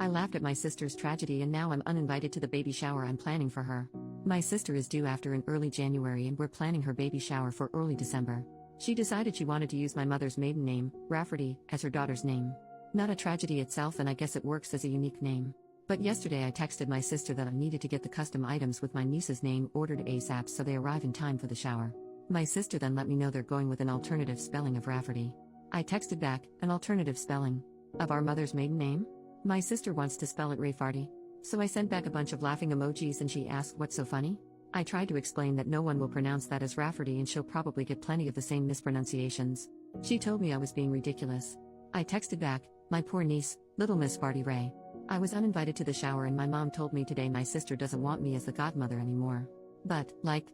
I laughed at my sister's tragedy and now I'm uninvited to the baby shower I'm planning for her. My sister is due after in early January and we're planning her baby shower for early December. She decided she wanted to use my mother's maiden name, Rafferty, as her daughter's name. Not a tragedy itself, and I guess it works as a unique name. But yesterday I texted my sister that I needed to get the custom items with my niece's name ordered ASAP so they arrive in time for the shower. My sister then let me know they're going with an alternative spelling of Rafferty. I texted back, an alternative spelling of our mother's maiden name? My sister wants to spell it Rayfarty. So I sent back a bunch of laughing emojis and she asked what's so funny? I tried to explain that no one will pronounce that as Rafferty and she'll probably get plenty of the same mispronunciations. She told me I was being ridiculous. I texted back, my poor niece, little Miss Farty Ray. I was uninvited to the shower and my mom told me today my sister doesn't want me as the godmother anymore. But,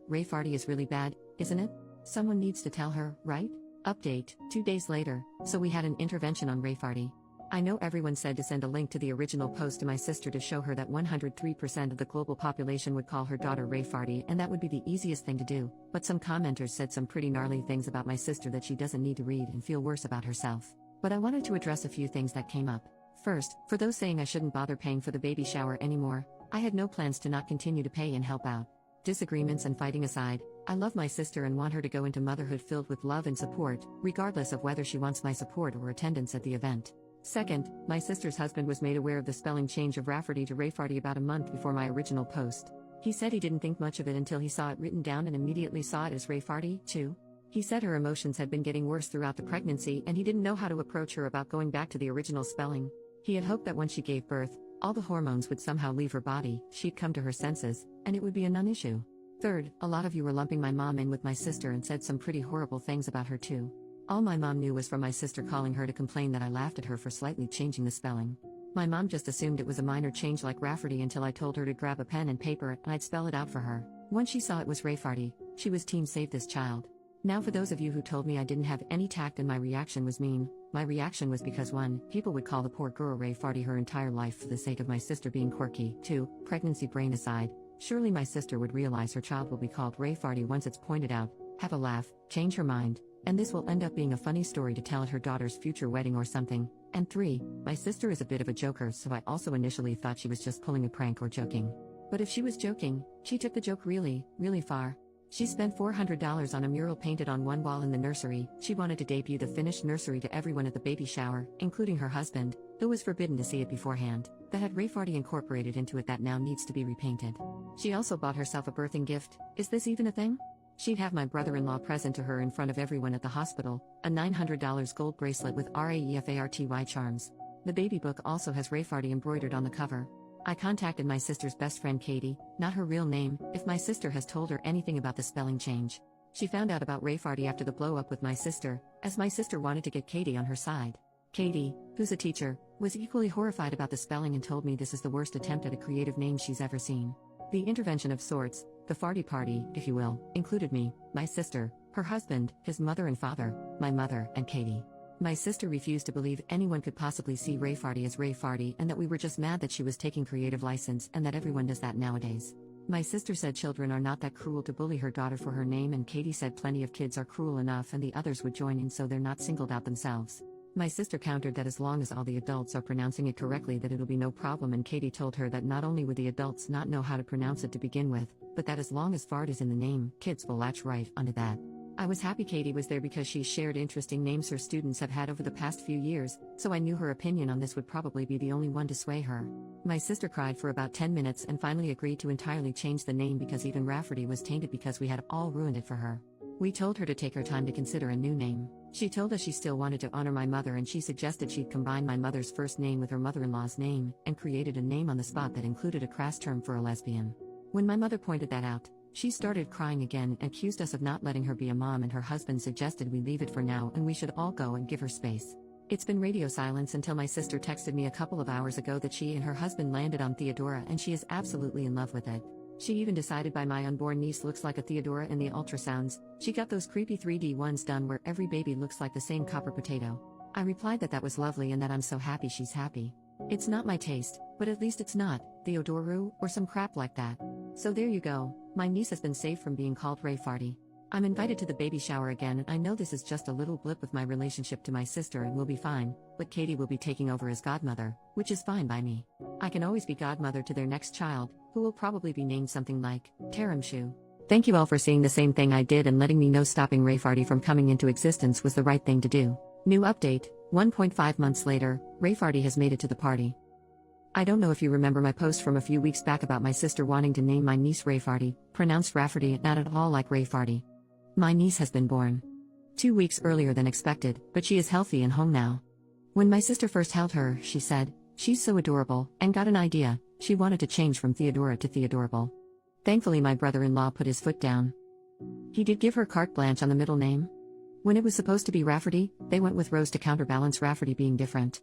Ray Farty is really bad, isn't it? Someone needs to tell her, right? Update, 2 days later, so we had an intervention on Ray Farty. I know everyone said to send a link to the original post to my sister to show her that 103% of the global population would call her daughter Ray Farty and that would be the easiest thing to do, but some commenters said some pretty gnarly things about my sister that she doesn't need to read and feel worse about herself. But I wanted to address a few things that came up. First, for those saying I shouldn't bother paying for the baby shower anymore, I had no plans to not continue to pay and help out. Disagreements and fighting aside, I love my sister and want her to go into motherhood filled with love and support, regardless of whether she wants my support or attendance at the event. Second, my sister's husband was made aware of the spelling change of Rafferty to Rayfarty about a month before my original post. He said he didn't think much of it until he saw it written down and immediately saw it as Rayfarty, too. He said her emotions had been getting worse throughout the pregnancy and he didn't know how to approach her about going back to the original spelling. He had hoped that when she gave birth, all the hormones would somehow leave her body, she'd come to her senses, and it would be a non-issue. Third, a lot of you were lumping my mom in with my sister and said some pretty horrible things about her too. All my mom knew was from my sister calling her to complain that I laughed at her for slightly changing the spelling. My mom just assumed it was a minor change like Rafferty until I told her to grab a pen and paper and I'd spell it out for her. Once she saw it was Rayfarty, she was team save this child. Now for those of you who told me I didn't have any tact and my reaction was mean, my reaction was because 1, people would call the poor girl Rayfarty her entire life for the sake of my sister being quirky. 2, pregnancy brain aside, surely my sister would realize her child will be called Rayfarty once it's pointed out, have a laugh, change her mind, and this will end up being a funny story to tell at her daughter's future wedding or something. And 3, my sister is a bit of a joker, so I also initially thought she was just pulling a prank or joking. But if she was joking, she took the joke really, really far. She spent $400 on a mural painted on one wall in the nursery. She wanted to debut the finished nursery to everyone at the baby shower, including her husband, who was forbidden to see it beforehand, that had Rayfarty incorporated into it that now needs to be repainted. She also bought herself a birthing gift. Is this even a thing? She'd have my brother-in-law present to her in front of everyone at the hospital, a $900 gold bracelet with RAEFARTY charms. The baby book also has Rayfarty embroidered on the cover. I contacted my sister's best friend Katie, not her real name, if my sister has told her anything about the spelling change. She found out about Rayfarty after the blow-up with my sister, as my sister wanted to get Katie on her side. Katie, who's a teacher, was equally horrified about the spelling and told me this is the worst attempt at a creative name she's ever seen. The intervention of sorts, the farty party, if you will, included me, my sister, her husband, his mother and father, my mother, and Katie. My sister refused to believe anyone could possibly see Rayfarty as Rayfarty and that we were just mad that she was taking creative license and that everyone does that nowadays. My sister said children are not that cruel to bully her daughter for her name, and Katie said plenty of kids are cruel enough and the others would join in so they're not singled out themselves. My sister countered that as long as all the adults are pronouncing it correctly that it'll be no problem, and Katie told her that not only would the adults not know how to pronounce it to begin with, but that as long as fart is in the name, kids will latch right onto that. I was happy Katie was there because she shared interesting names her students have had over the past few years, so I knew her opinion on this would probably be the only one to sway her. My sister cried for about 10 minutes and finally agreed to entirely change the name because even Rafferty was tainted because we had all ruined it for her. We told her to take her time to consider a new name. She told us she still wanted to honor my mother and she suggested she'd combine my mother's first name with her mother-in-law's name, and created a name on the spot that included a crass term for a lesbian. When my mother pointed that out, she started crying again and accused us of not letting her be a mom, and her husband suggested we leave it for now and we should all go and give her space. It's been radio silence until my sister texted me a couple of hours ago that she and her husband landed on Theodora and she is absolutely in love with it. She even decided by my unborn niece looks like a Theodora in the ultrasounds. She got those creepy 3D ones done where every baby looks like the same copper potato. I replied that was lovely and that I'm so happy she's happy. It's not my taste, but at least it's not Theodoru or some crap like that. So there you go, my niece has been saved from being called Rayfarty. I'm invited to the baby shower again, and I know this is just a little blip of my relationship to my sister and will be fine, but Katie will be taking over as godmother, which is fine by me. I can always be godmother to their next child, who will probably be named something like Taramshu. Thank you all for seeing the same thing I did and letting me know stopping Rayfarty from coming into existence was the right thing to do. New update, 1.5 months later, Rayfarty has made it to the party. I don't know if you remember my post from a few weeks back about my sister wanting to name my niece Rayfarty, pronounced Rafferty, not at all like Rayfarty. My niece has been born 2 weeks earlier than expected, but she is healthy and home now. When my sister first held her, she said, "She's so adorable," and got an idea. She wanted to change from Theodora to Theodorable. Thankfully, my brother-in-law put his foot down. He did give her carte blanche on the middle name. When it was supposed to be Rafferty, they went with Rose to counterbalance Rafferty being different.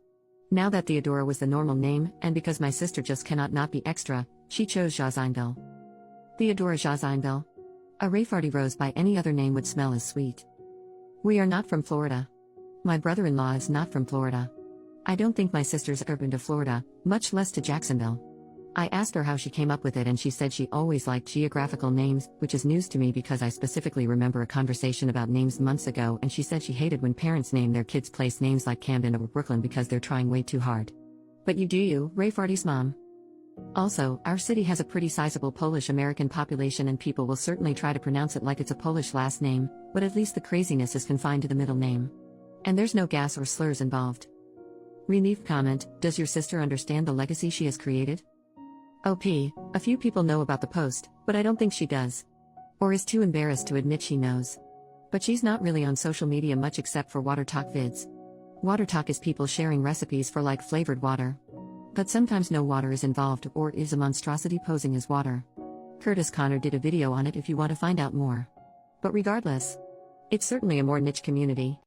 Now that Theodora was the normal name, and because my sister just cannot not be extra, she chose Jazinville. Theodora Jazinville. A Rayfarty rose by any other name would smell as sweet. We are not from Florida. My brother-in-law is not from Florida. I don't think my sister's ever been to Florida, much less to Jacksonville. I asked her how she came up with it, and she said she always liked geographical names, which is news to me because I specifically remember a conversation about names months ago, and she said she hated when parents name their kids place names like Camden or Brooklyn because they're trying way too hard. But you do you, Rayfarty's mom. Also, our city has a pretty sizable Polish-American population, and people will certainly try to pronounce it like it's a Polish last name, but at least the craziness is confined to the middle name. And there's no gas or slurs involved. Relief comment, does your sister understand the legacy she has created? OP, a few people know about the post, but I don't think she does. Or is too embarrassed to admit she knows. But she's not really on social media much except for water talk vids. Water talk is people sharing recipes for like flavored water. But sometimes no water is involved or is a monstrosity posing as water. Curtis Connor did a video on it if you want to find out more. But regardless, it's certainly a more niche community.